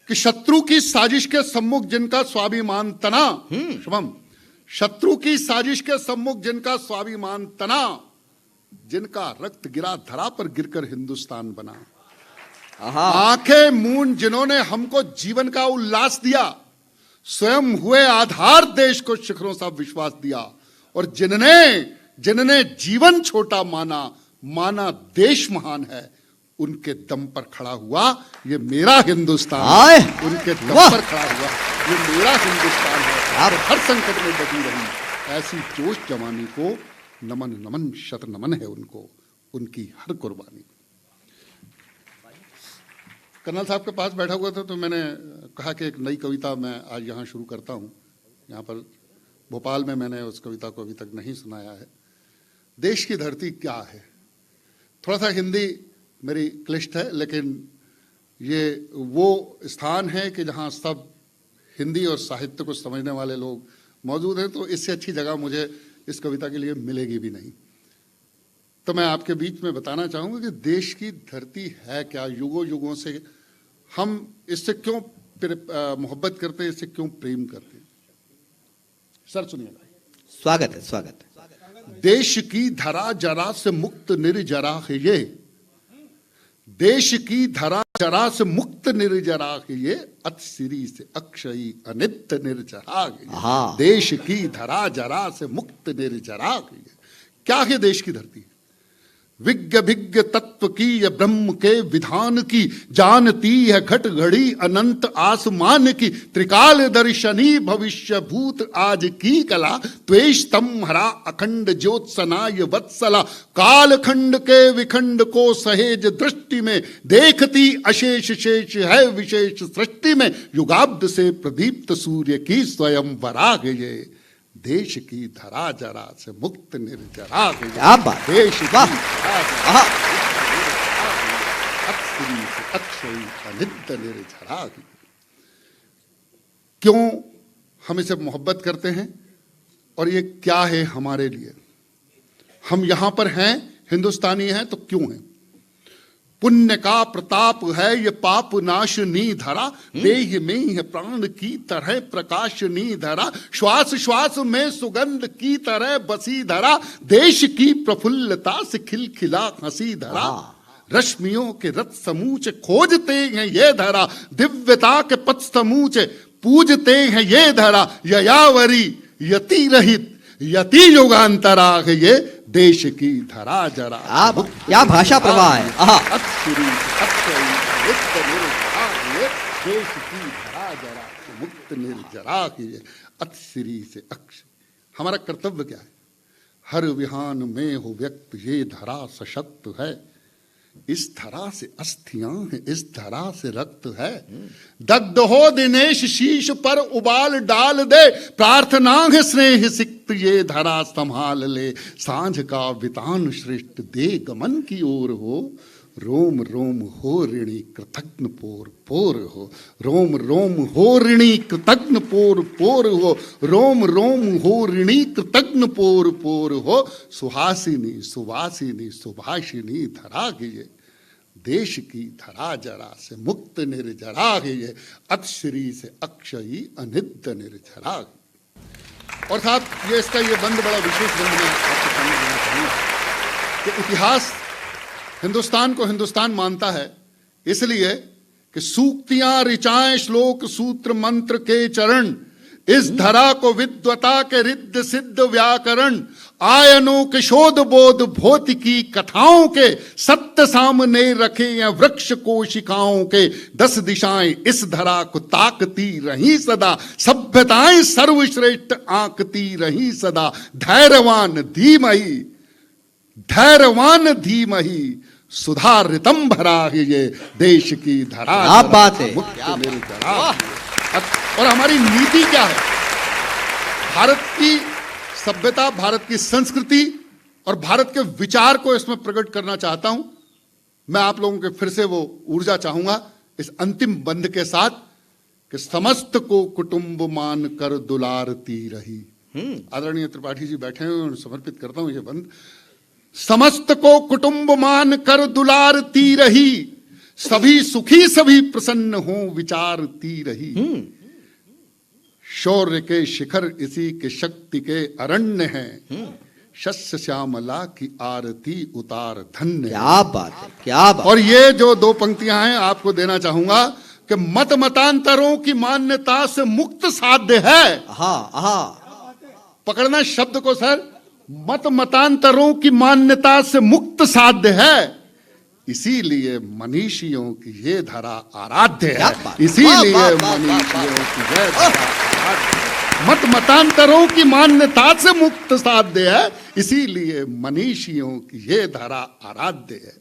कि शत्रु की साजिश के सम्मुख जिनका स्वाभिमान तना, शुभम, शत्रु की साजिश के सम्मुख जिनका स्वाभिमान तना, जिनका रक्त गिरा धरा पर गिरकर हिंदुस्तान बना, आंखें मूंद जिन्होंने हमको जीवन का उल्लास दिया, स्वयं हुए आधार देश को शिखरों सा विश्वास दिया, और जिनने जीवन छोटा माना देश महान है, उनके दम पर खड़ा हुआ ये मेरा हिंदुस्तान, उनके दम पर खड़ा हुआ ये मेरा हिंदुस्तान है। और हर संकट में डटी रही ऐसी जोश जवानी को नमन नमन शत नमन है उनको, उनकी हर कुर्बानी। कर्नल साहब के पास बैठा हुआ था तो मैंने कहा कि एक नई कविता मैं आज यहाँ शुरू करता हूँ। यहाँ पर भोपाल में मैंने उस कविता को अभी तक नहीं सुनाया है। देश की धरती क्या है, थोड़ा सा हिंदी मेरी क्लिष्ट है, लेकिन ये वो स्थान है कि जहाँ सब हिंदी और साहित्य को समझने वाले लोग मौजूद हैं, तो इससे अच्छी जगह मुझे इस कविता के लिए मिलेगी भी नहीं। तो मैं आपके बीच में बताना चाहूँगा कि देश की धरती है क्या, युगों युगों से हम इससे क्यों मोहब्बत करते हैं, इससे क्यों प्रेम करते हैं। सर सुनिएगा। स्वागत है, स्वागत है। देश की धरा जरा से मुक्त निर्जरा है ये, देश की धरा जरा से मुक्त निर्जरा है ये, अतसिरी से अक्षयी अनित्य निर्जरा है। देश की धरा जरा से मुक्त निर्जरा है ये। क्या है देश की धरती? विज्ञ भिज्ञ तत्व की या ब्रह्म के विधान की, जानती है घट घड़ी अनंत आसमान की, त्रिकाल दर्शनी भविष्य भूत आज की कला, त्वेष तम हरा अखंड ज्योत्सनाय वत्सला, काल खंड के विखंड को सहेज दृष्टि में, देखती अशेष शेष है विशेष सृष्टि में, युगाब्द से प्रदीप्त सूर्य की स्वयं वराग ये, देश की धरा जरा से मुक्त निर्जरा है। क्या बात, देश की धरा आहा, अक्षरी से अक्षयी अनित्य निर्जरा है। क्यों हम इसे मोहब्बत करते हैं और ये क्या है हमारे लिए? हम यहां पर हैं, हिंदुस्तानी हैं, तो क्यों हैं? पुण्य का प्रताप है ये पाप नाशनी धरा, देह में है प्राण की तरह प्रकाशनी धरा, श्वास श्वास में सुगंध की तरह बसी धरा, देश की प्रफुल्लता से खिलखिला हंसी धरा, रश्मियों के रथ समूचे खोजते हैं ये धरा, दिव्यता के पथ समूचे पूजते हैं ये धरा, ययावरी यति रहित यति युगांतरा है ये, देश की धरा जरा। क्या भाषा प्रवाह है। देश की धरा जरा से मुक्त निर्जरा की अतश्री से अक्ष। हमारा कर्तव्य क्या है? हर विहान में हो व्यक्त ये धरा सशक्त है, इस धरा से अस्थियां हैं, इस धरा से रक्त है, दग्ध हो दिनेश शीश पर उबाल डाल दे, प्रार्थना है स्नेह सिक्त ये धरा संभाल ले, सांझ का वितान श्रेष्ठ दे गमन की ओर हो, रोम रोम हो ऋणी कृतज्ञ पोर पोर हो, रोम रोम हो ऋणी कृतज्ञ पोर पोर हो, रोम रोम हो ऋणी कृतज्ञ पोर पोर हो, सुहासिनी सुवासिनी सुभाषिनी धरा की ये, देश की धरा जरा से मुक्त निर्जरा है ये, अतश्री से अक्षयी अनित्य निर्जरा। और साहब ये इसका ये बंद बड़ा विशेष बंद में आपको सामने देना चाहूंगा कि इतिहास हिंदुस्तान को हिंदुस्तान मानता है इसलिए कि सूक्तियां ऋचाएं श्लोक सूत्र मंत्र के चरण, इस धरा को विद्वता के रिद्ध सिद्ध व्याकरण, आयनों के शोध बोध भौतिकी कथाओं के, सत्य सामने रखे या वृक्ष कोशिकाओं के, 10 दिशाएं इस धरा को ताकती रही सदा, सभ्यताएं सर्वश्रेष्ठ आंकती रही सदा, धैर्यवान धीमहि सुधारितम भरा है ये, देश की धरा। क्या बात है। और हमारी नीति क्या है? भारत की सभ्यता, भारत की संस्कृति और भारत के विचार को इसमें प्रकट करना चाहता हूं। मैं आप लोगों के फिर से वो ऊर्जा चाहूंगा इस अंतिम बंद के साथ कि समस्त को कुटुंब मान कर दुलारती रही। आदरणीय त्रिपाठी जी बैठे हैं, समर्पित करता हूं ये बंद। समस्त को कुटुंब मान कर दुलारती रही, सभी सुखी सभी प्रसन्न हो विचारती रही। शौर्य के शिखर इसी के शक्ति के अरण्य हैं, शस्य श्यामला की आरती उतार धन्य है। क्या बात है, क्या बात। और ये जो दो पंक्तियां हैं आपको देना चाहूंगा कि मत मतांतरों की मान्यता से मुक्त साध्य है। आहा आहा। पकड़ना शब्द को सर, मत मतांतरों की मान्यता से मुक्त साध्य है, इसीलिए मनीषियों की ये धरा आराध्य है। इसीलिए मनीषियों की ये धरा आराध्य है। मत मतांतरों की मान्यता से मुक्त साध्य है, इसीलिए मनीषियों की ये धरा आराध्य है।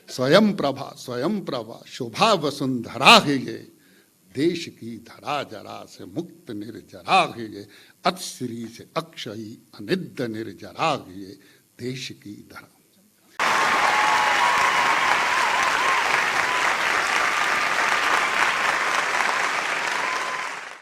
स्वयं प्रभा शोभा वसुंधरा है ये, देश की धरा जरा से मुक्त निर्जरा है ये, अतश्री से अक्षयी अनिद्य निर्जरा है ये, देश की धरा।